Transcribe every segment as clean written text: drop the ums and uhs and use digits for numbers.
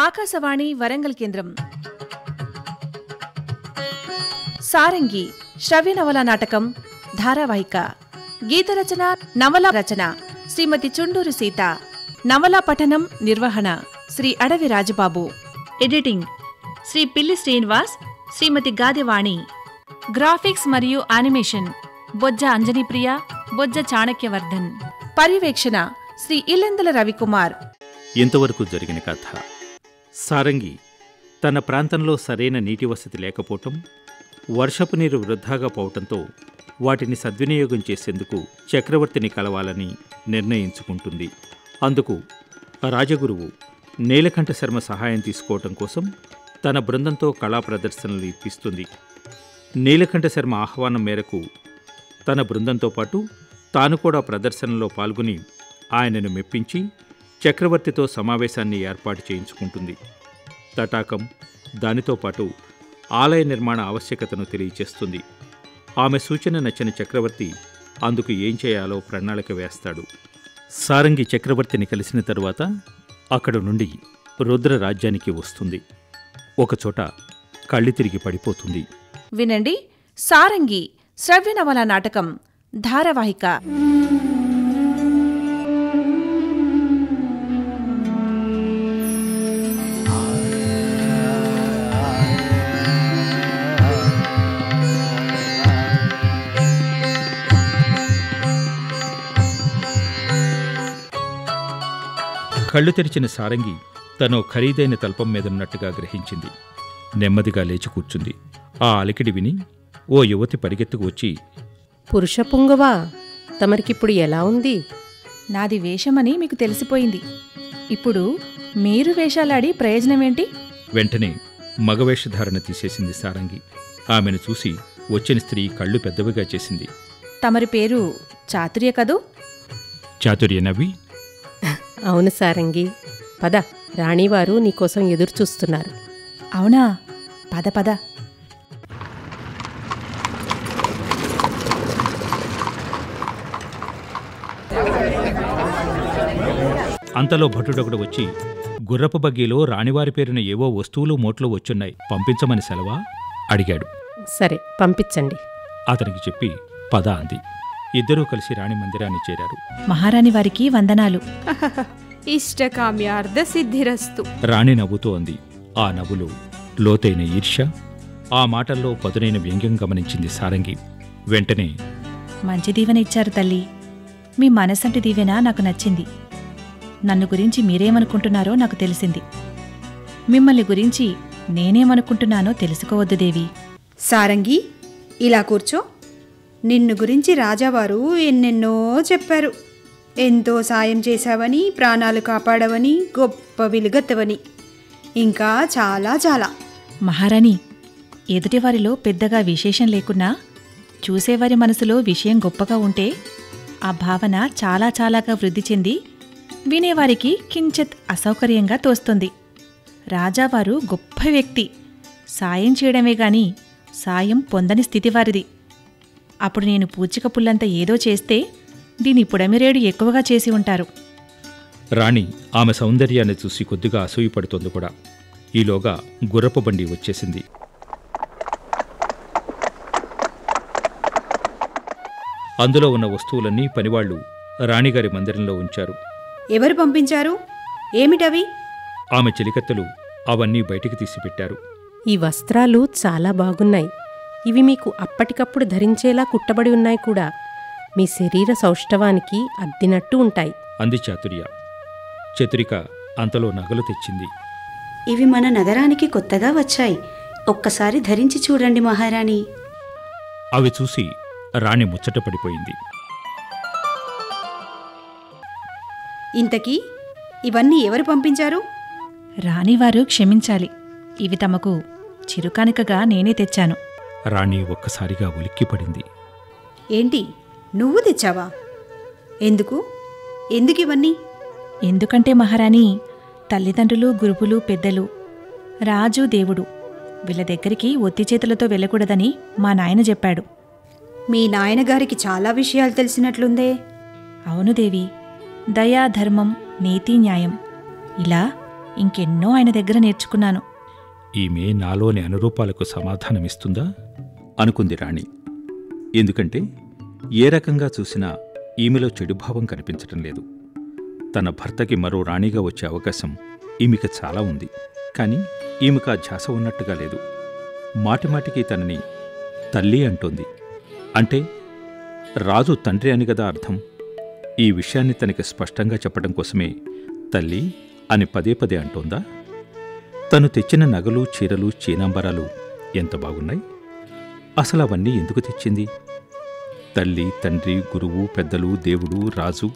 ఆకాశవాణి వరంగల్ కేంద్రం. సారంగి శ్రవ్య నవల నాటకం ధారావాహిక. గీత రచన, నవల రచన శ్రీమతి చుండూరు సీత. నవలా పఠనం, నిర్వహణ శ్రీ అడవి రాజబాబు. ఎడిటింగ్ శ్రీ పిల్లి శ్రీనివాస్, శ్రీమతి గాదివాణి. గ్రాఫిక్స్ మరియు యానిమేషన్ బొజ్జ అంజనీప్రియ, బొజ్జ చాణక్యవర్ధన్. పర్యవేక్షణ శ్రీ ఇల్లెందల రవికుమార్. ఇంతవరకు జరిగిన కథ. సారంగి తన ప్రాంతంలో సరైన నీటి వసతి లేకపోవటం, వర్షపు నీరు వృధాగా పోవటంతో వాటిని సద్వినియోగం చేసేందుకు చక్రవర్తిని కలవాలని నిర్ణయించుకుంటుంది. అందుకు రాజగురువు నీలకంఠ శర్మ సహాయం తీసుకోవటం కోసం తన బృందంతో కళా ప్రదర్శనలు ఇప్పిస్తుంది. నీలకంఠ శర్మ ఆహ్వానం మేరకు తన బృందంతో పాటు తాను కూడా ప్రదర్శనలో పాల్గొని ఆయనను మెప్పించి చక్రవర్తితో సమావేశాన్ని ఏర్పాటు చేయించుకుంటుంది. తటాకం, దానితో పాటు ఆలయ నిర్మాణ ఆవశ్యకతను తెలియచేస్తుంది. ఆమె సూచన నచ్చిన చక్రవర్తి అందుకు ఏం చేయాలో ప్రణాళిక వేస్తాడు. సారంగి చక్రవర్తిని కలిసిన తరువాత అక్కడి నుండి రుద్ర రాజ్యానికి వస్తుంది. ఒకచోట కళ్ళు తిరిగి పడిపోతుంది. వినండి సారంగి శ్రవ్య నవల నాటకం ధారావాహిక. కళ్ళు తెరిచిన సారంగి తను ఖరీదైన తల్పం మీదున్నట్టుగా గ్రహించింది. నెమ్మదిగా లేచి కూర్చుంది. ఆ అలికిడి విని ఓ యువతి పరిగెత్తుకు వచ్చి, పురుష పుంగవా, తమరికిప్పుడు ఎలా ఉంది? నాది వేషమని మీకు తెలిసిపోయింది. ఇప్పుడు మీరు వేషాలాడి ప్రయోజనమేంటి? వెంటనే మగవేషధారణ తీసేసింది సారంగి. ఆమెను చూసి వచ్చిన స్త్రీ కళ్ళు పెద్దవిగా చేసింది. తమరి పేరు చాతుర్య కదూ? చాతుర్య నవ్వి, అవును సారంగి, పద, రాణివారు నీకోసం ఎదురుచూస్తున్నారు. అవునా, పద పద. అంతలో భటుడొకడు వచ్చి, గుర్రపు బగ్గీలో రాణివారి పేరున ఏవో వస్తువులు మూట్లో వచ్చున్నాయి, పంపించమని సెలవా అడిగాడు. సరే, పంపించండి. అతనికి చెప్పి పద అంది. ఇద్దరూ కలిసి రాణి మందిరాన్ని చేరారు. మహారాణి వారికి వందనాలు. ఇష్టకామ్యార్థ సిద్ధిరస్తు. రాణి నవ్వుతూ అంది. ఆ నవ్వులో లోతైన ఈర్ష్య, ఆ మాటల్లో పదునైన వ్యంగ్యం గమనించింది సారంగి. వెంటనే, మంచి దీవెన ఇచ్చారు తల్లి. మీ మనసంటి దీవెన నాకు నచ్చింది. నన్ను గురించి మీరేమనుకుంటున్నారో నాకు తెలిసింది. మిమ్మల్ని గురించి నేనేమనుకుంటున్నానో తెలుసుకోవద్దు దేవి. సారంగి, ఇలా కూర్చో. నిన్ను గురించి రాజావారు ఎన్నెన్నో చెప్పారు. ఎంతో సాయం చేశావని, ప్రాణాలు కాపాడవని, గొప్ప విలుగత్తవని, ఇంకా చాలా చాలా. మహారాణి, ఎదుటివారిలో పెద్దగా విశేషం లేకున్నా చూసేవారి మనసులో విషయం గొప్పగా ఉంటే ఆ భావన చాలా చాలాగా వృద్ధి చెంది వినేవారికి కించిత్ అసౌకర్యంగా తోస్తుంది. రాజావారు గొప్ప వ్యక్తి. సాయం చేయడమే గాని సాయం పొందని స్థితి వారిది. అప్పుడు నేను పూచిక పుల్లంత ఏదో చేస్తే దీని పుడమిరేడు ఎక్కువగా చేసి ఉంటారు. రాణి ఆమె సౌందర్యాన్ని చూసి కొద్దిగా అసూయపడుతోంది కూడా. ఈలోగా గుర్రపు బండి వచ్చేసింది. అందులో ఉన్న వస్తువులన్నీ పనివాళ్లు రాణిగారి మందిరంలో ఉంచారు. ఎవరు పంపించారు? ఏమిటవి? ఆమె చెలికత్తెలు అవన్నీ బయటికి తీసిపెట్టారు. ఈ వస్త్రాలు చాలా బాగున్నాయి. ఇవి మీకు అప్పటికప్పుడు ధరించేలా కుట్టబడి ఉన్నాయి కూడా. మీ శరీర సౌష్ఠవానికి అద్దినట్టు ఉంటాయి అంది చాతుర్య. చతురిక అంతలో నగలు తెచ్చింది. ఇవి మన నగరానికి కొత్తగా వచ్చాయి. ఒక్కసారి ధరించి చూడండి మహారాణి. అవి చూసి రాణి ముచ్చటపడిపోయింది. ఇంతకీ ఇవన్నీ ఎవరు పంపించారు? రాణివారు క్షమించాలి. ఇవి తమకు చిరుకానికగా నేనే తెచ్చాను. రాణి ఒక్కసారిగా ఉలిక్కిపడింది. ఏంటి, నువ్వు తెచ్చావా? ఎందుకు ఇవన్నీ? ఎందుకంటే మహారాణి, తల్లిదండ్రులు, గురువులు, పెద్దలు, రాజు, దేవుడు వీళ్ళ దగ్గరికి ఒత్తి చేతులతో వెళ్ళకూడదని మా నాయన చెప్పాడు. మీ నాయనగారికి చాలా విషయాలు తెలిసినట్లుందే. అవును దేవి. దయా, ధర్మం, నీతి, న్యాయం ఇలా ఇంకెన్నో ఆయన దగ్గర నేర్చుకున్నాను. ఈమె నాలోని అనురూపాలకు సమాధానమిస్తుందా అనుకుంది రాణి. ఎందుకంటే ఏ రకంగా చూసినా ఈమెలో చెడుభావం కనిపించటం లేదు. తన భర్తకి మరో రాణిగా వచ్చే అవకాశం ఈమెకు చాలా ఉంది. కానీ ఈమెకు ఆ ధ్యాస ఉన్నట్టుగా లేదు. మాటిమాటికి తనని తల్లి అంటోంది. అంటే రాజు తండ్రి అని గదా అర్థం. ఈ విషయాన్ని తనకి స్పష్టంగా చెప్పడం కోసమే తల్లి అని పదే పదే అంటోందా? తను తెచ్చిన నగలు, చీరలు, చీనాంబరాలు ఎంత బాగున్నాయి. అసలు అవన్నీ ఎందుకు తెచ్చింది? తల్లి, తండ్రి, గురువు, పెద్దలు, దేవుడు, రాజు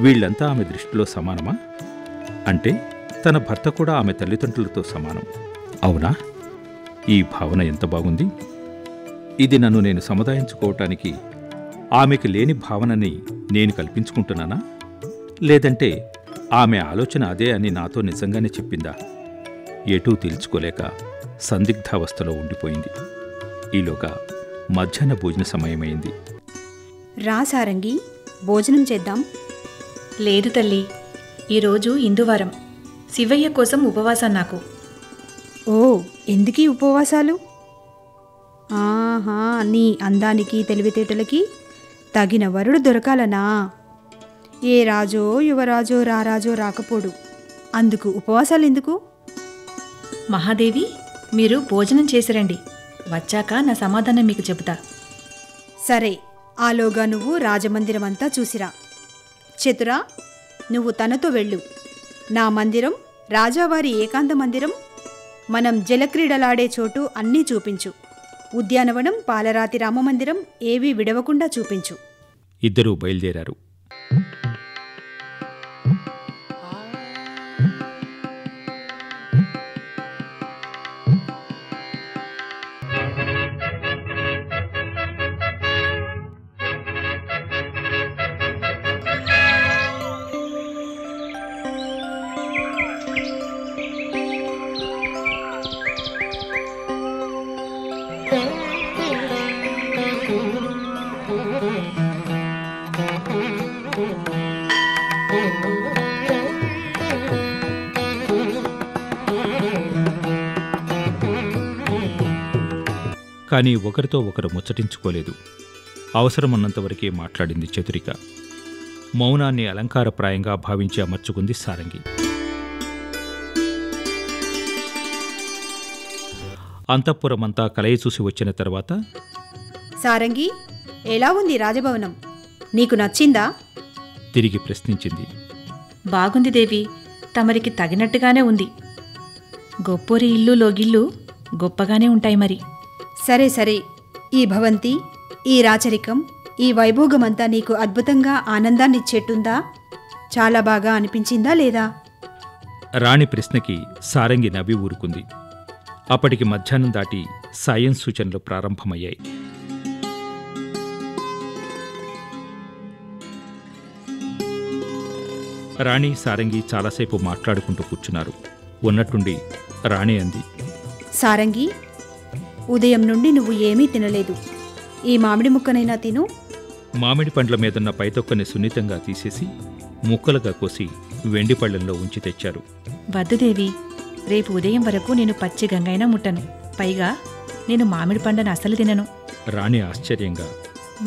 వీళ్ళంతా ఆమె దృష్టిలో సమానమా? అంటే తన భర్త కూడా ఆమె తల్లిదండ్రులతో సమానం. అవునా? ఈ భావన ఎంత బాగుంది. ఇది నన్ను నేను సముదాయించుకోవటానికి ఆమెకి లేని భావనని నేను కల్పించుకుంటున్నానా? లేదంటే ఆమె ఆలోచన అదే అని నాతో నిజంగానే చెప్పిందా? ఎటూ తేల్చుకోలేక సందిగ్ధావస్థలో ఉండిపోయింది. ఈలోగా మధ్యాహ్న భోజన సమయమైంది. రా సారంగి, భోజనం చేద్దాం. లేదు తల్లి, ఈరోజు ఇందువారం. శివయ్య కోసం ఉపవాసం నాకు. ఓ, ఎందుకీ ఉపవాసాలు? ఆహా, నీ అందానికి తెలివితేటలకి తగిన వరుడు దొరకాలనా? ఏ రాజో యువరాజో రారాజో రాకపోడు, అందుకు ఉపవాసాలు ఎందుకు? మహాదేవి, మీరు భోజనం చేసిరండి. వచ్చాక నా సమాధానం మీకు చెబుతా. సరే, ఆలోగా నువ్వు రాజమందిరం అంతా చూసిరా. చతురా, నువ్వు తనతో వెళ్ళు. నా మందిరం, రాజావారి ఏకాంత మందిరం, మనం జలక్రీడలాడే చోటు అన్నీ చూపించు. ఉద్యానవనం, పాలరాతి రామమందిరం ఏవీ విడవకుండా చూపించు. ఇద్దరూ బయలుదేరారు. కానీ ఒకరితో ఒకరు ముచ్చటించుకోలేదు. అవసరమున్నంతవరకే మాట్లాడింది చతురిక. మౌనాన్ని అలంకారప్రాయంగా భావించి అమర్చుకుంది సారంగి. అంతఃపురమంతా కలయి చూసి వచ్చిన తర్వాత, సారంగి, ఎలా ఉంది రాజభవనం? నీకు నచ్చిందా? తిరిగి ప్రశ్నించింది. బాగుంది దేవి, తమరికి తగినట్టుగానే ఉంది. గొప్పోరి ఇల్లు లోగిళ్ళు గొప్పగానే ఉంటాయి మరి. సరే సరే, ఈ భవంతి, ఈ రాచరికం, ఈ వైభోగమంతా నీకు అద్భుతంగా ఆనందాన్నిచ్చేట్టుందా? చాలా బాగా అనిపించిందా లేదా? రాణి ప్రశ్నకి సారంగి నవ్వి ఊరుకుంది. అప్పటికి మధ్యాహ్నం దాటి సాయం సూచనలు ప్రారంభమయ్యాయి. రాణి, సారంగి చాలాసేపు మాట్లాడుకుంటూ కూర్చున్నారు. ఉన్నట్టుండి రాణి అంది, సారంగి, ఉదయం నుండి నువ్వు ఏమీ తినలేదు. ఈ మామిడి ముక్కనైనా తిను. మామిడి పండ్ల మీదున్న పైతొక్కని సున్నితంగా తీసేసి ముక్కలుగా కోసి వెండి పళ్ళెంలో ఉంచి తెచ్చారు. వద్దు దేవి, రేపు ఉదయం వరకు నేను పచ్చి గంగైనా ముట్టను. పైగా నేను మామిడి పండును అసలు తినను. రాణి ఆశ్చర్యంగా,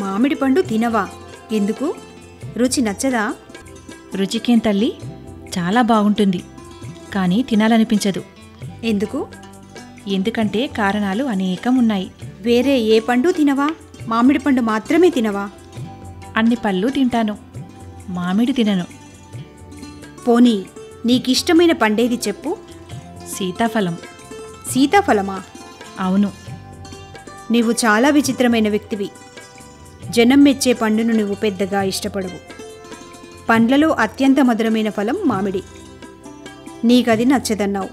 మామిడి పండు తినవా? ఎందుకు? రుచి నచ్చదా? రుచికేం తల్లి, చాలా బాగుంటుంది. కానీ తినాలనిపించదు. ఎందుకు? ఎందుకంటే కారణాలు అనేకం ఉన్నాయి. వేరే ఏ పండు తినవా? మామిడి పండు మాత్రమే తినవా? అన్ని పళ్ళు తింటాను, మామిడి తినను. పోనీ నీకిష్టమైన పండేది చెప్పు. సీతాఫలం. సీతాఫలమా? అవును. నీవు చాలా విచిత్రమైన వ్యక్తివి. జనం మెచ్చే పండును నువ్వు పెద్దగా ఇష్టపడవు. పండ్లలో అత్యంత మధురమైన ఫలం మామిడి. నీకది నచ్చదన్నావు.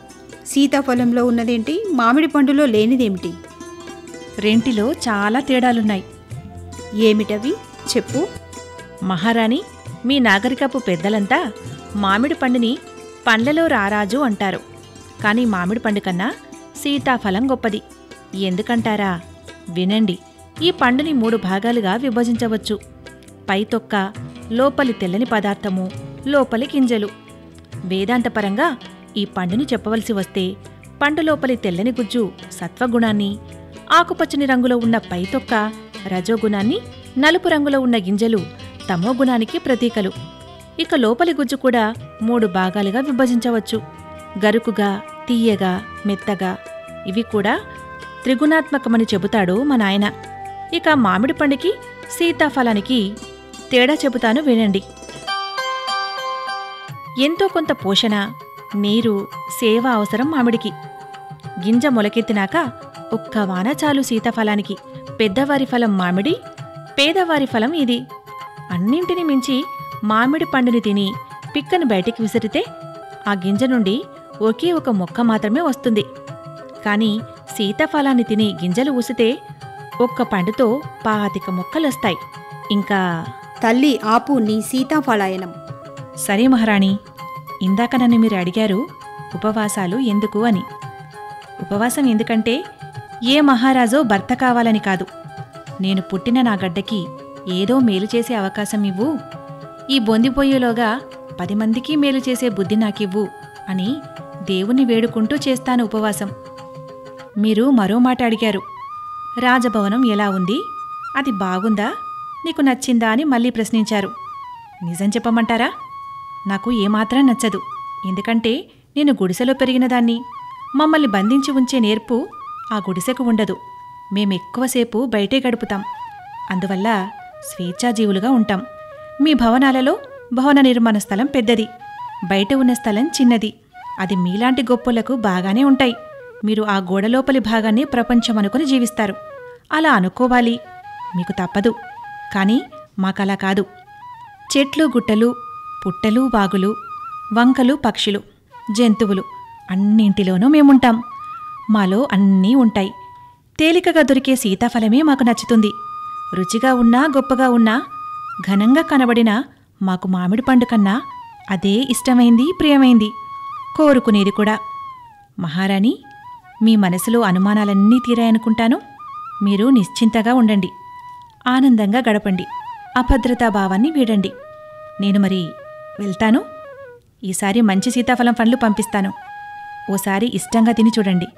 సీతాఫలంలో ఉన్నదేంటి, మామిడి పండులో లేనిదేమిటి? రెంటిలో చాలా తేడాలున్నాయి. ఏమిటవి చెప్పు. మహారాణి, మీ నాగరికపు పెద్దలంతా మామిడి పండుని పండ్లలో రారాజు అంటారు. కానీ మామిడి పండు కన్నా సీతాఫలం గొప్పది. ఎందుకంటారా? వినండి. ఈ పండుని 3 భాగాలుగా విభజించవచ్చు. పై తొక్క, లోపలి తెల్లని పదార్థము, లోపలి గింజలు. వేదాంతపరంగా ఈ పండుని చెప్పవలసి వస్తే పండు లోపలి తెల్లని గుజ్జు సత్వగుణాన్ని, ఆకుపచ్చని రంగులో ఉన్న పైతొక్క రజోగుణాన్ని, నలుపు రంగులో ఉన్న గింజలు తమోగుణానికి ప్రతీకలు. ఇక లోపలి గుజ్జు కూడా 3 భాగాలుగా విభజించవచ్చు. గరుకుగా, తీయగా, మెత్తగా. ఇవి కూడా త్రిగుణాత్మకమని చెబుతాడు మా నాయన. ఇక మామిడి పండుకి, సీతాఫలానికి తేడా చెబుతాను వినండి. ఎంతో కొంత పోషణ, నీరు, సేవ అవసరం మామిడికి. గింజ మొలకెత్తినాక ఒక్క వాన చాలు సీతాఫలానికి. పెద్దవారి ఫలం మామిడి, పేదవారి ఫలం ఇది. అన్నింటినీ మించి మామిడి పండుని తిని పిక్కను బయటికి విసిరితే ఆ గింజ నుండి ఒకే ఒక మొక్క మాత్రమే వస్తుంది. కానీ సీతాఫలాన్ని తిని గింజలు ఊసితే ఒక్క పండుతో 25 మొక్కలొస్తాయి. ఇంకా తల్లి ఆపు నీ సీతాఫలాయనం. సరే మహారాణి, ఇందాక నన్ను మీరు అడిగారు ఉపవాసాలు ఎందుకు అని. ఉపవాసం ఎందుకంటే ఏ మహారాజో భర్త కావాలని కాదు. నేను పుట్టిన నా గడ్డకి ఏదో మేలు చేసే అవకాశం ఇవ్వు, ఈ బొందిపోయేలోగా 10 మందికి మేలు చేసే బుద్ధి నాకివ్వు అని దేవుణ్ణి వేడుకుంటూ చేస్తాను ఉపవాసం. మీరు మరో మాట అడిగారు, రాజభవనం ఎలా ఉంది, అది బాగుందా, నీకు నచ్చిందా అని మళ్ళీ ప్రశ్నించారు. నిజం చెప్పమంటారా? నాకు ఏమాత్రం నచ్చదు. ఎందుకంటే నేను గుడిసెలో పెరిగినదాన్ని. మమ్మల్ని బంధించి ఉంచే నేర్పు ఆ గుడిసెకు ఉండదు. మేమెక్కువసేపు బయటే గడుపుతాం. అందువల్ల స్వేచ్ఛాజీవులుగా ఉంటాం. మీ భవనాలలో భవన నిర్మాణ స్థలం పెద్దది, బయట ఉన్న స్థలం చిన్నది. అది మీలాంటి గొప్పలకు బాగానే ఉంటాయి. మీరు ఆ గోడలోపలి భాగాన్ని ప్రపంచం అనుకుని జీవిస్తారు. అలా అనుకోవాలి, మీకు తప్పదు. కానీ మాకలా కాదు. చెట్లు, గుట్టలు, పుట్టలు, వాగులు, వంకలు, పక్షులు, జంతువులు అన్నింటిలోనూ మేముంటాం. మాలో అన్నీ ఉంటాయి. తేలికగా దొరికే సీతాఫలమే మాకు నచ్చుతుంది. రుచిగా ఉన్నా, గొప్పగా ఉన్నా, ఘనంగా కనబడినా మాకు మామిడి పండు కన్నా అదే ఇష్టమైంది, ప్రియమైంది, కోరుకునేది కూడా. మహారాణి, మీ మనసులో అనుమానాలన్నీ తీరాయనుకుంటాను. మీరు నిశ్చింతగా ఉండండి, ఆనందంగా గడపండి, అభద్రతాభావాన్ని వీడండి. నేను మరి వెళ్తాను. ఈసారి మంచి సీతాఫలం పండ్లు పంపిస్తాను. ఓసారి ఇష్టంగా తిని చూడండి.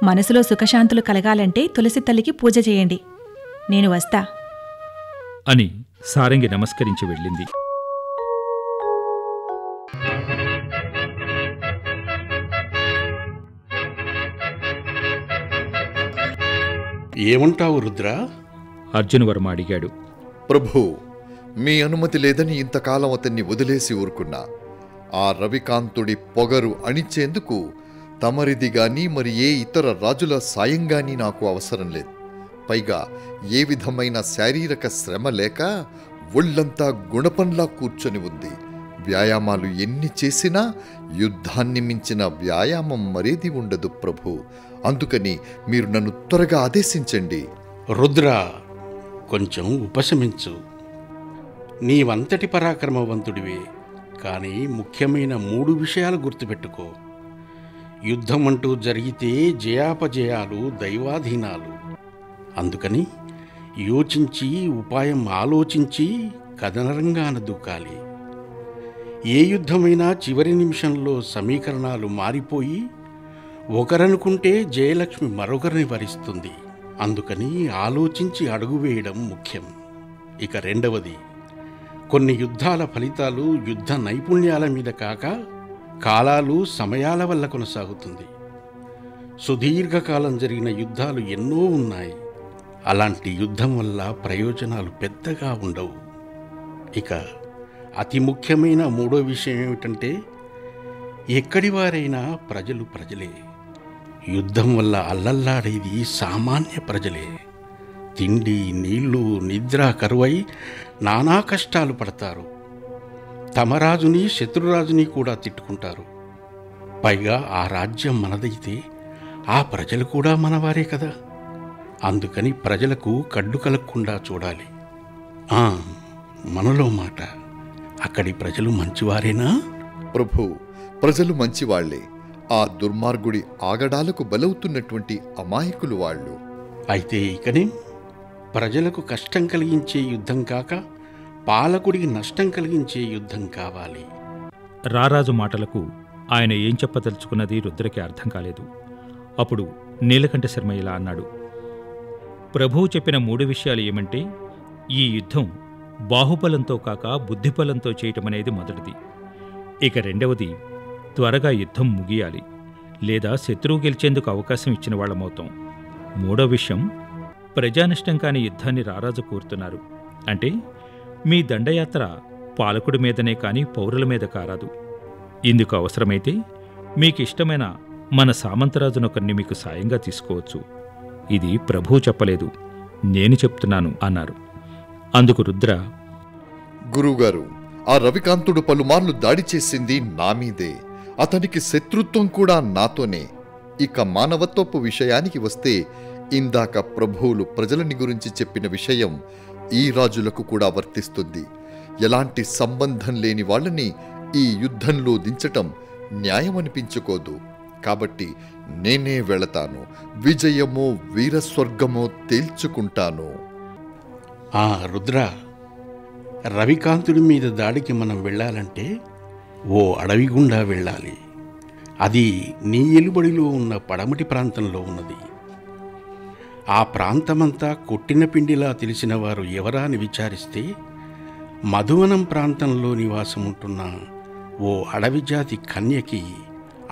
మనసులో సుఖశాంతులు కలగాలంటే తులసి తల్లికి పూజ చేయండి. నేను వస్తా అని సారంగి నమస్కరించి వెళ్ళింది. ఏమంటావు రుద్ర? అర్జునవర్మ అడిగాడు. ప్రభూ, మీ అనుమతి లేదని ఇంతకాలం అతన్ని వదిలేసి ఊరుకున్నా. ఆ రవికాంతుడి పొగరు అణిచేందుకు తమరిది గాని మరి ఏ ఇతర రాజుల సాయం గాని నాకు అవసరం లేదు. పైగా ఏ విధమైన శారీరక శ్రమ లేక ఒళ్ళంతా గుణపంలా కూర్చొని ఉంది. వ్యాయామాలు ఎన్ని చేసినా యుద్ధాన్ని మించిన వ్యాయామం మరేది ఉండదు ప్రభు. అందుకని మీరు నన్ను త్వరగా ఆదేశించండి. రుద్ర, కొంచెం ఉపశమించు. నీవంతటి పరాక్రమవంతుడివే. కానీ ముఖ్యమైన 3 విషయాలు గుర్తుపెట్టుకో. యుద్ధమంటూ జరిగితే జయాపజయాలు దైవాధీనాలు. అందుకని యోచించి, ఉపాయం ఆలోచించి కథనరంగాన దూకాలి. ఏ యుద్ధమైనా చివరి నిమిషంలో సమీకరణాలు మారిపోయి ఒకరనుకుంటే జయలక్ష్మి మరొకరిని వరిస్తుంది. అందుకని ఆలోచించి అడుగు వేయడం ముఖ్యం. ఇక రెండవది, కొన్ని యుద్ధాల ఫలితాలు యుద్ధ నైపుణ్యాల మీద కాక కాలాలు, సమయాల వల్ల కొనసాగుతుంది. సుదీర్ఘకాలం జరిగిన యుద్ధాలు ఎన్నో ఉన్నాయి. అలాంటి యుద్ధం వల్ల ప్రయోజనాలు పెద్దగా ఉండవు. ఇక అతి ముఖ్యమైన 3వ విషయం ఏమిటంటే, ఎక్కడివారైనా ప్రజలు ప్రజలే. యుద్ధం వల్ల అల్లల్లాడేది సామాన్య ప్రజలే. తిండి, నీళ్లు, నిద్ర కరువై నానా కష్టాలు పడతారు. తమ రాజుని, శత్రురాజుని కూడా తిట్టుకుంటారు. పైగా ఆ రాజ్యం మనదైతే ఆ ప్రజలు కూడా మనవారే కదా. అందుకని ప్రజలకు కడ్డు కలగకుండా చూడాలి. మనలో మాట, అక్కడి ప్రజలు మంచివారేనా? ప్రభు, ప్రజలు మంచివాళ్లే. ఆ దుర్మార్గుడి ఆగడాలకు బలవుతున్నటువంటి అమాయకులు వాళ్ళు. అయితే ఇకనే ప్రజలకు కష్టం కలిగించే యుద్ధం కాక పాలకుడికి నష్టం కలిగించే యుద్ధం కావాలి. రారాజు మాటలకు ఆయన ఏం చెప్పదలుచుకున్నది రుద్రకి అర్థం కాలేదు. అప్పుడు నీలకంఠ శర్మ ఇలా అన్నాడు. ప్రభువు చెప్పిన 3 విషయాలు ఏమంటే, ఈ యుద్ధం బాహుబలంతో కాక బుద్ధిబలంతో చేయటమనేది మొదటిది. ఇక రెండవది, త్వరగా యుద్ధం ముగియాలి, లేదా శత్రువు గెలిచేందుకు అవకాశం ఇచ్చిన వాళ్ళమవుతాం. 3వ విషయం, ప్రజానిష్టం కాని యుద్ధాన్ని రారాజు కోరుతున్నారు. అంటే మీ దండయాత్ర పాలకుడి మీదనే కాని పౌరుల మీద కారాదు. ఇందుకు అవసరమైతే మీకిష్టమైన మన సామంతరాజునొకరిని మీకు సాయంగా తీసుకోవచ్చు. ఇది ప్రభువు చెప్పలేదు, నేను చెప్తున్నాను అన్నారు. అందుకు రుద్ర, గురువుగారు, ఆ రవికాంతుడు పలుమార్లు దాడి చేసింది నా మీదే. అతనికి శత్రుత్వం కూడా నాతోనే. ఇక మానవత్వపు విషయానికి వస్తే, ఇందాక ప్రభువులు ప్రజలని గురించి చెప్పిన విషయం ఈ రాజులకు కూడా వర్తిస్తుంది. ఎలాంటి సంబంధం లేని వాళ్ళని ఈ యుద్ధంలో దించటం న్యాయమనిపించుకోదు. కాబట్టి నేనే వెళతాను. విజయమో వీరస్వర్గమో తేల్చుకుంటాను. రుద్ర, రవికాంతుడి మీద దాడికి మనం వెళ్ళాలంటే ఓ అడవి గుండా వెళ్ళాలి. అది నీ ఎలుబడిలో ఉన్న పడమటి ప్రాంతంలో ఉన్నది. ఆ ప్రాంతమంతా కొట్టిన పిండిలా తెలిసిన వారు ఎవరా అని విచారిస్తే, మధువనం ప్రాంతంలో నివాసముంటున్న ఓ అడవి జాతి కన్యకి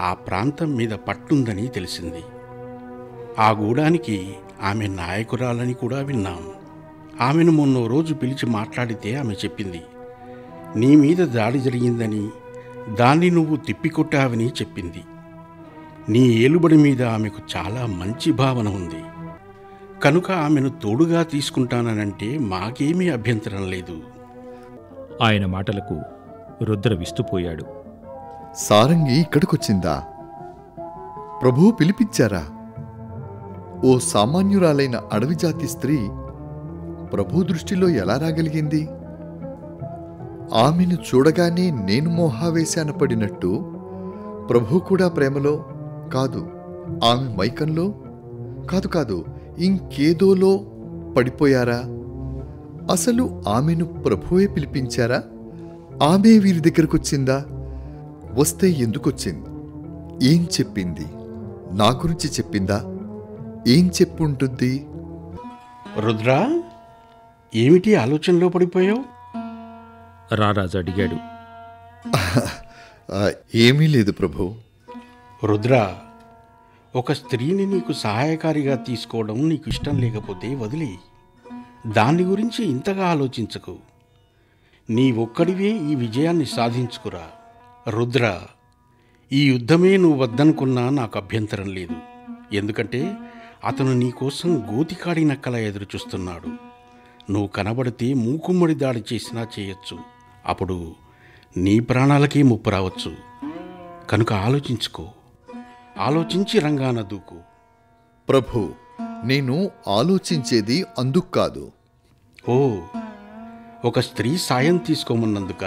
ఆ ప్రాంతం మీద పట్టుందని తెలిసింది. ఆ గూడానికి ఆమె నాయకురాలని కూడా విన్నాం. ఆమెను మొన్నో రోజు పిలిచి మాట్లాడితే ఆమె చెప్పింది, నీ మీద దాడి జరిగిందని, దాన్ని నువ్వు తిప్పికొట్టావని చెప్పింది. నీ ఏలుబడి మీద ఆమెకు చాలా మంచి భావన ఉంది. కనుక ఆమెను తోడుగా తీసుకుంటానంటే మాకేమీ అభ్యంతరం లేదు. ఆయన మాటలకు రుద్ర విస్తుపోయాడు. సారంగి ఇక్కడికొచ్చిందా? ప్రభువు పిలిపించారా? ఓ సామాన్యురాలైన అడవి జాతి స్త్రీ ప్రభు దృష్టిలో ఎలా రాగలిగింది? ఆమెను చూడగానే నేను మోహావేశాన పడినట్టు ప్రభు కూడా ప్రేమలో కాదు, ఆమె మైకంలో కాదు, ఇంకేదోలో పడిపోయారా? అసలు ఆమెను ప్రభువే పిలిపించారా? ఆమె వీరి దగ్గరకొచ్చిందా? వస్తే ఎందుకొచ్చింది? ఏం చెప్పింది? నా గురించి చెప్పిందా? ఏం చెప్పుంటుంది? రుద్ర, ఏమిటి ఆలోచనలో పడిపోయావు? రారాజు అడిగాడు. ఏమీ లేదు ప్రభు. రుద్ర, ఒక స్త్రీని నీకు సహాయకారిగా తీసుకోవడం నీకు ఇష్టం లేకపోతే వదిలే. దాని గురించి ఇంతగా ఆలోచించకు. నీ ఒక్కడివే ఈ విజయాన్ని సాధించుకురా. రుద్ర, ఈ యుద్ధమే నువ్వు వద్దనుకున్నా నాకు అభ్యంతరం లేదు. ఎందుకంటే అతను నీకోసం గోతికాడి నక్కలా ఎదురుచూస్తున్నాడు. నువ్వు కనబడితే మూకుమ్మడి దాడి చేసినా చేయొచ్చు. అప్పుడు నీ ప్రాణాలకే ముప్పు రావచ్చు. కనుక ఆలోచించుకో. ఆలోచించి రంగాన దూకు. ప్రభు, నేను ఆలోచించేది అందుకు కాదు. ఓ, ఒక స్త్రీ సాయం తీసుకోమన్నందుక?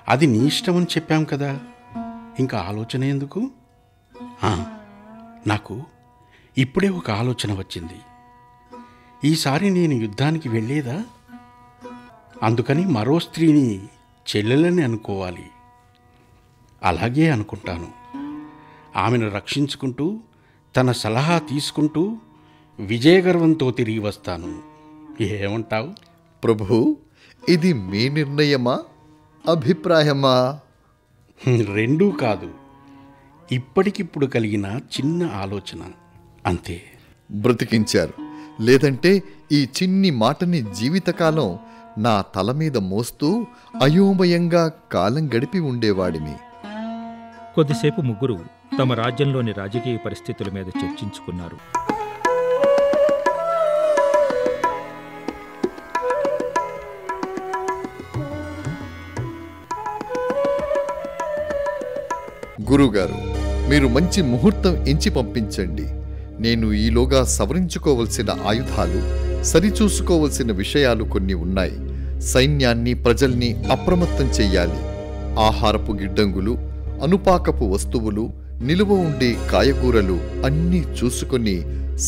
అది నీ ఇష్టమని చెప్పాం కదా, ఇంకా ఆలోచన ఎందుకు? నాకు ఇప్పుడే ఒక ఆలోచన వచ్చింది. ఈసారి నేను యుద్ధానికి వెళ్ళేదా? అందుకని మరో స్త్రీని చెల్లెలని అనుకోవాలి. అలాగే అనుకుంటాను. ఆమెను రక్షించుకుంటూ, తన సలహా తీసుకుంటూ విజయగర్వంతో తిరిగి వస్తాను. ఏమంటావు? ప్రభు, ఇది మీ నిర్ణయమా, అభిప్రాయమా? రెండూ కాదు, ఇప్పటికిప్పుడు కలిగిన చిన్న ఆలోచన అంతే. బ్రతికించారు. లేదంటే ఈ చిన్ని మాటని జీవితకాలం నా తల మీద మోస్తూ అయోమయంగా కాలం గడిపి ఉండేవాడిని. కొద్దిసేపు ముగ్గురు తమ రాజ్యంలోని రాజకీయ పరిస్థితుల మీద చర్చించుకున్నారు. గురుగారు, మీరు మంచి ముహూర్తం ఎంచి పంపించండి. నేను ఈలోగా సవరించుకోవలసిన ఆయుధాలు, సరిచూసుకోవలసిన విషయాలు కొన్ని ఉన్నాయి. సైన్యాన్ని, ప్రజల్ని అప్రమత్తం చెయ్యాలి. ఆహారపు గిడ్డంగులు, అనుపాకపు వస్తువులు, నిలువ ఉండే కాయగూరలు అన్నీ చూసుకొని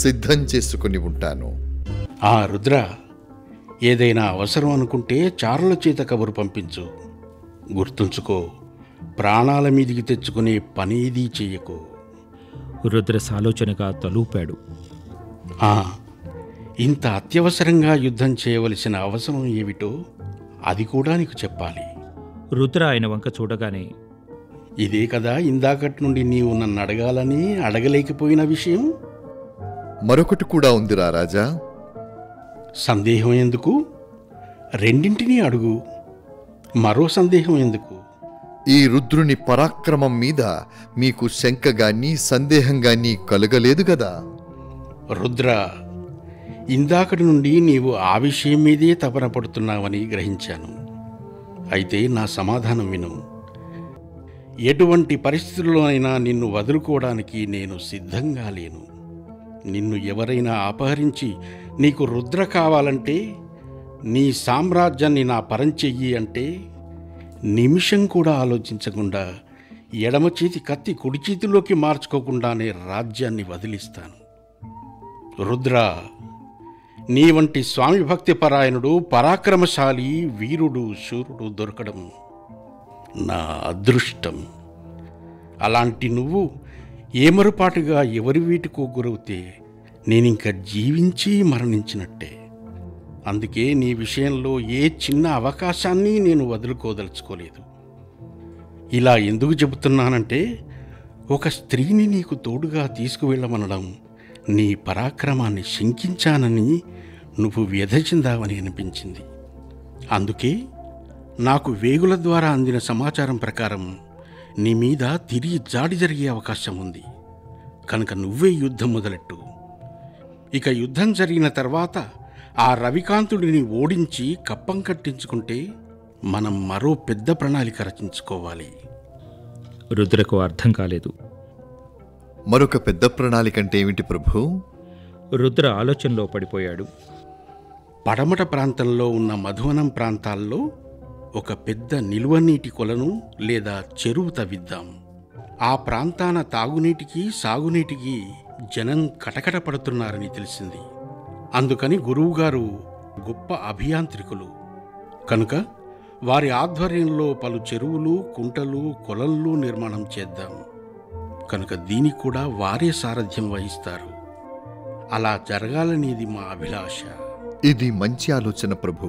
సిద్ధం చేసుకుని ఉంటాను. రుద్ర, ఏదైనా అవసరం అనుకుంటే చారుల చేత కబురు పంపించు. గుర్తుంచుకో, ప్రాణాల మీదికి తెచ్చుకునే పనేదీ చెయ్యకు. రుద్ర సాలోచనగా తలూపాడు. ఇంత అత్యవసరంగా యుద్ధం చేయవలసిన అవసరం ఏమిటో అది కూడా నీకు చెప్పాలి. రుద్ర ఆయన వంక చూడగానే, ఇదే కదా ఇందాకటి నుండి నీవు నన్ను అడగాలని అడగలేకపోయిన విషయం. మరొకటి కూడా ఉందిరా రాజా. సందేహం ఎందుకు? రెండింటినీ అడుగు. మరో సందేహం ఎందుకు? ఈ రుద్రుని పరాక్రమం మీద మీకు శంక గాని సందేహం గాని కలగలేదు గదా? రుద్ర, ఇందాకటి నుండి నీవు ఆ విషయం మీదే తపన పడుతున్నావని గ్రహించాను. అయితే నా సమాధానం విను. ఎటువంటి పరిస్థితుల్లోనైనా నిన్ను వదులుకోవడానికి నేను సిద్ధంగా లేను. నిన్ను ఎవరైనా అపహరించి నీకు రుద్ర కావాలంటే, నీ సామ్రాజ్యాన్ని నా పరం చెయ్యి అంటే, నిమిషం కూడా ఆలోచించకుండా ఎడమ చేతి కత్తి కుడి చేతిలోకి మార్చుకోకుండానే రాజ్యాన్ని వదిలిస్తాను. రుద్ర, నీ వంటి స్వామి భక్తి పరాయణుడు, పరాక్రమశాలి, వీరుడు, శూరుడు దొరకడం నా అదృష్టం. అలాంటి నువ్వు ఏమరుపాటుగా ఎవరి వీటికో గురవుతే నేనింక జీవించి మరణించినట్టే. అందుకే నీ విషయంలో ఏ చిన్న అవకాశాన్ని నేను వదులుకోదలుచుకోలేదు. ఇలా ఎందుకు చెబుతున్నానంటే, ఒక స్త్రీని నీకు తోడుగా తీసుకువెళ్ళమనడం నీ పరాక్రమాన్ని శంకించానని నువ్వు వ్యధ చెందావని అనిపించింది. అందుకే నాకు వేగుల ద్వారా అందిన సమాచారం ప్రకారం నీ మీద తిరిగి జాడి జరిగే అవకాశం ఉంది. కనుక నువ్వే యుద్ధం మొదలెట్టు. ఇక యుద్ధం జరిగిన తర్వాత ఆ రవికాంతుడిని ఓడించి కప్పం కట్టించుకుంటే మనం మరో పెద్ద ప్రణాళిక రచించుకోవాలి. రుద్రకు అర్థం కాలేదు. మరొక పెద్ద ప్రణాళిక అంటే ఏమిటి ప్రభు? రుద్ర ఆలోచనలో పడిపోయాడు. పడమట ప్రాంతంలో ఉన్న మధువనం ప్రాంతాల్లో ఒక పెద్ద నిల్వ నీటి కొలను లేదా చెరువు తవ్విద్దాం. ఆ ప్రాంతాన తాగునీటికి సాగునీటికి జనం కటకట పడుతున్నారని తెలిసింది. అందుకని గురువుగారు గొప్ప అభియాంత్రికులు కనుక వారి ఆధ్వర్యంలో పలు చెరువులు, కుంటలు, కొలళ్ళు నిర్మాణం చేద్దాం. కనుక దీనికి కూడా వారే సారథ్యం వహిస్తారు. అలా జరగాలనేది మా అభిలాష. ఇది మంచి ఆలోచన ప్రభు.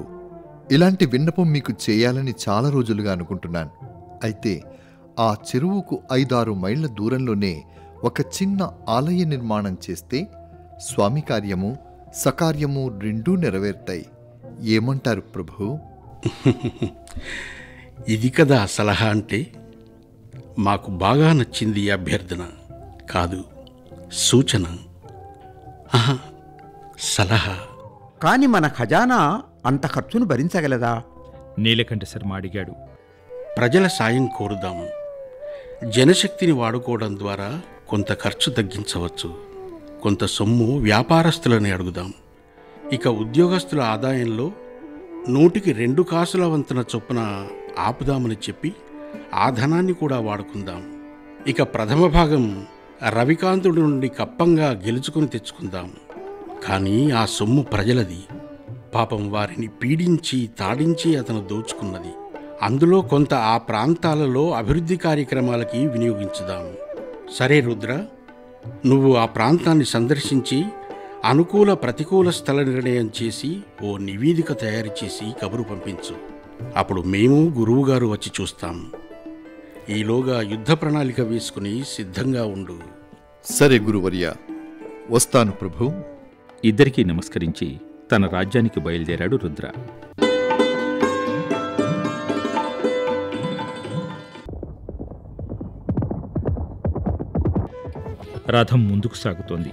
ఇలాంటి విన్నపం మీకు చేయాలని చాలా రోజులుగా అనుకుంటున్నాను. అయితే ఆ చెరువుకు 5-6 మైళ్ళ దూరంలోనే ఒక చిన్న ఆలయ నిర్మాణం చేస్తే స్వామి కార్యము సకార్యము రెండూ నెరవేరుతాయి. ఏమంటారు ప్రభు? ఇది కదా సలహా అంటే. మాకు బాగా నచ్చింది ఈ అభ్యర్థన. కాదు, సూచన. సలహా. కాని మన ఖజానా అంత ఖర్చును భరించగలదా? నీలకంఠ శర్మ అడిగాడు. ప్రజల సాయం కోరుదాం. జనశక్తిని వాడుకోవడం ద్వారా కొంత ఖర్చు తగ్గించవచ్చు. కొంత సొమ్ము వ్యాపారస్తులని అడుగుదాం. ఇక ఉద్యోగస్తుల ఆదాయంలో 100కి 2 కాసుల వంతున చొప్పున ఆపుదామని చెప్పి ఆ ధనాన్ని కూడా వాడుకుందాం. ఇక ప్రథమ భాగం రవికాంతుడి నుండి కప్పంగా గెలుచుకుని తెచ్చుకుందాం. కానీ ఆ సొమ్ము ప్రజలది. పాపం వారిని పీడించి తాడించి అతను దోచుకున్నది. అందులో కొంత ఆ ప్రాంతాలలో అభివృద్ధి కార్యక్రమాలకి వినియోగించుదాం. సరే రుద్ర, నువ్వు ఆ ప్రాంతాన్ని సందర్శించి అనుకూల ప్రతికూల స్థల నిర్ణయం చేసి ఓ నివేదిక తయారు చేసి కబురు పంపించు. అప్పుడు మేము గురువుగారు వచ్చి చూస్తాం. ఈలోగా యుద్ధ ప్రణాళిక వేసుకుని సిద్ధంగా ఉండు. సరే గురువర్య, వస్తాను ప్రభు. ఇద్దరికీ నమస్కరించి తన రాజ్యానికి బయలుదేరాడు రుద్ర. రథం ముందుకు సాగుతోంది.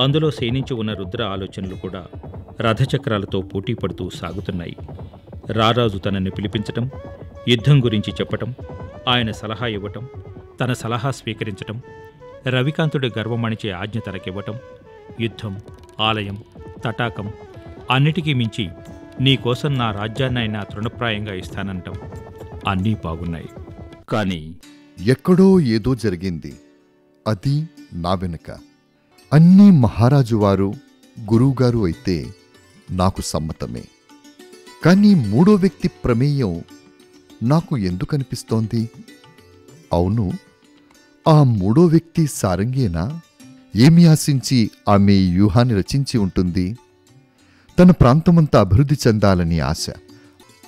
అందులో శయనించి ఉన్న రుద్ర ఆలోచనలు కూడా రథచక్రాలతో పోటీ పడుతూ సాగుతున్నాయి. రారాజు తనని పిలిపించటం, యుద్ధం గురించి చెప్పటం, ఆయన సలహా ఇవ్వటం, తన సలహా స్వీకరించటం, రవికాంతుడి గర్వమణిచే ఆజ్ఞ తనకివ్వటం, యుద్ధం, ఆలయం, తటాకం, అన్నిటికీ మించి నీకోసం నా రాజ్యాన్నైనా తృణప్రాయంగా ఇస్తానంటాం. అన్నీ బాగున్నాయి. కానీ ఎక్కడో ఏదో జరిగింది. అది నా వెనుక. అన్నీ మహారాజు వారు, గురువుగారు అయితే నాకు సమ్మతమే. కానీ 3వ వ్యక్తి ప్రమేయం నాకు ఎందుకనిపిస్తోంది? అవును, ఆ మూడో వ్యక్తి సారంగేనా? ఏమి ఆశించి ఆమె ఈ వ్యూహాన్ని రచించి ఉంటుంది? తన ప్రాంతమంతా అభివృద్ధి చెందాలని ఆశ.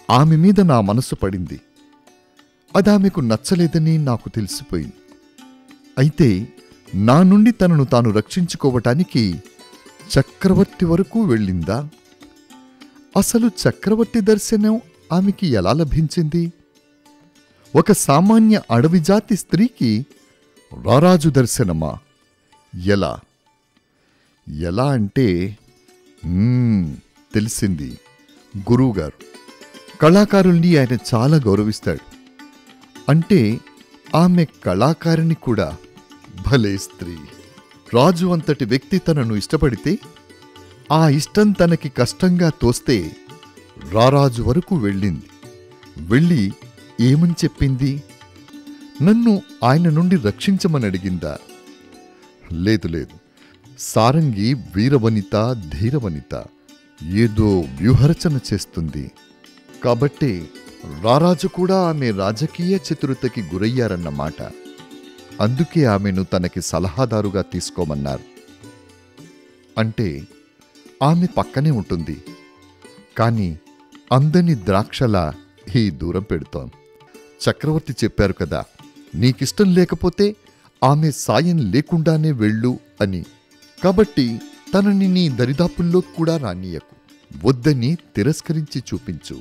ఆమె మీద నా మనసు పడింది. అదామెకు నచ్చలేదని నాకు తెలిసిపోయింది. అయితే నా నుండి తనను తాను రక్షించుకోవటానికి చక్రవర్తి వరకు వెళ్ళిందా? అసలు చక్రవర్తి దర్శనం ఆమెకి ఎలా లభించింది? ఒక సామాన్య అడవిజాతి స్త్రీకి రారాజు దర్శనమా? ఎలా ఎలా అంటే తెలిసింది. గురువుగారు, కళాకారుల్ని ఆయన చాలా గౌరవిస్తాడు. అంటే ఆమె కళాకారిణి కూడా. భలే స్త్రీ! రాజు అంతటి వ్యక్తి తనను ఇష్టపడితే, ఆ ఇష్టం తనకి కష్టంగా తోస్తే రారాజు వరకు వెళ్ళింది. వెళ్ళి ఏమని చెప్పింది? నన్ను ఆయన నుండి రక్షించమని అడిగిందా? లేదు లేదు, సారంగి వీరవనిత, ధీరవనిత, ఏదో వ్యూహరచన చేస్తుంది. కాబట్టే రారాజు కూడా ఆమె రాజకీయ చతురతకి గురయ్యారన్నమాట. అందుకే ఆమెను తనకి సలహాదారుగా తీసుకోమన్నారు. అంటే ఆమె పక్కనే ఉంటుంది, కానీ అందని ద్రాక్షలా ఈ దూరం పెడుతోం. చక్రవర్తి చెప్పారు కదా, నీకిష్టం లేకపోతే ఆమె సాయం లేకుండానే వెళ్ళు అని. కాబట్టి తనని నీ దరిదాపుల్లో కూడా రానీయకు. వద్దని తిరస్కరించి చూపించు.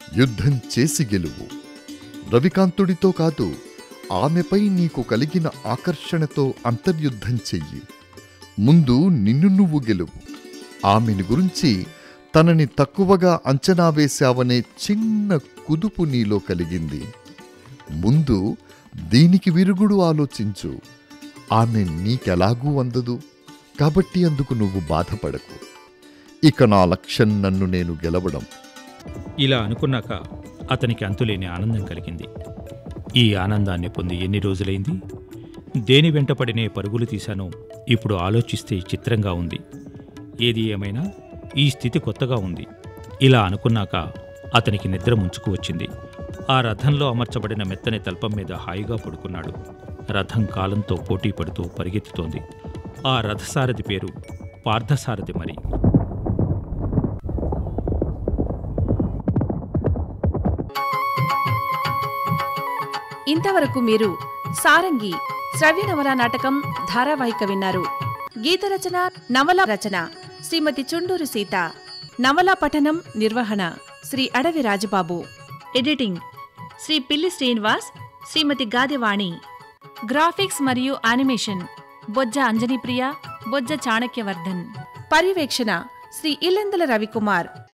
యుద్ధం చేసి గెలువు. రవికాంతుడితో కాదు, ఆమెపై నీకు కలిగిన ఆకర్షణతో అంతర్యుద్ధం చెయ్యి. ముందు నిన్ను నువ్వు గెలువు. ఆమెని గురించి తనని తక్కువగా అంచనా వేశావనే చిన్న కుదుపు నీలో కలిగింది. ముందు దీనికి విరుగుడు ఆలోచించు. ఆమె నీకెలాగూ అందదు, కాబట్టి అందుకు నువ్వు బాధపడకు. ఇక నా లక్ష్యం నన్ను నేను గెలవడం. ఇలా అనుకున్నాక అతనికి అంతులేని ఆనందం కలిగింది. ఈ ఆనందాన్ని పొంది ఎన్ని రోజులైంది? దేని వెంటపడినే పరుగులు తీశానో ఇప్పుడు ఆలోచిస్తే చిత్రంగా ఉంది. ఏది ఏమైనా ఈ స్థితి కొత్తగా ఉంది. ఇలా అనుకున్నాక అతనికి నిద్ర ముంచుకు వచ్చింది. ఆ రథంలో అమర్చబడిన మెత్తని తల్పం మీద హాయిగా పడుకున్నాడు. రథం కాలంతో పోటీ పడుతూ పరిగెత్తుతోంది. ఆ రథసారథి పేరు పార్థసారథి. మరి ఇంతవరకు మీరు సారంగి శ్రవ్య నవలా నాటకం ధారావాహిక విన్నారు. గీత రచన, నవల రచన శ్రీమతి చుండూరు సీత. నవలా పఠనం, నిర్వహణ శ్రీ అడవి రాజబాబు. ఎడిటింగ్ శ్రీ పిల్లి శ్రీనివాస్, శ్రీమతి గాదెవాణి. గ్రాఫిక్స్ మరియు యానిమేషన్ బొజ్జ అంజనీప్రియ, బొజ్జ చాణక్యవర్ధన్. పర్యవేక్షణ శ్రీ ఇల్లెందల రవికుమార్.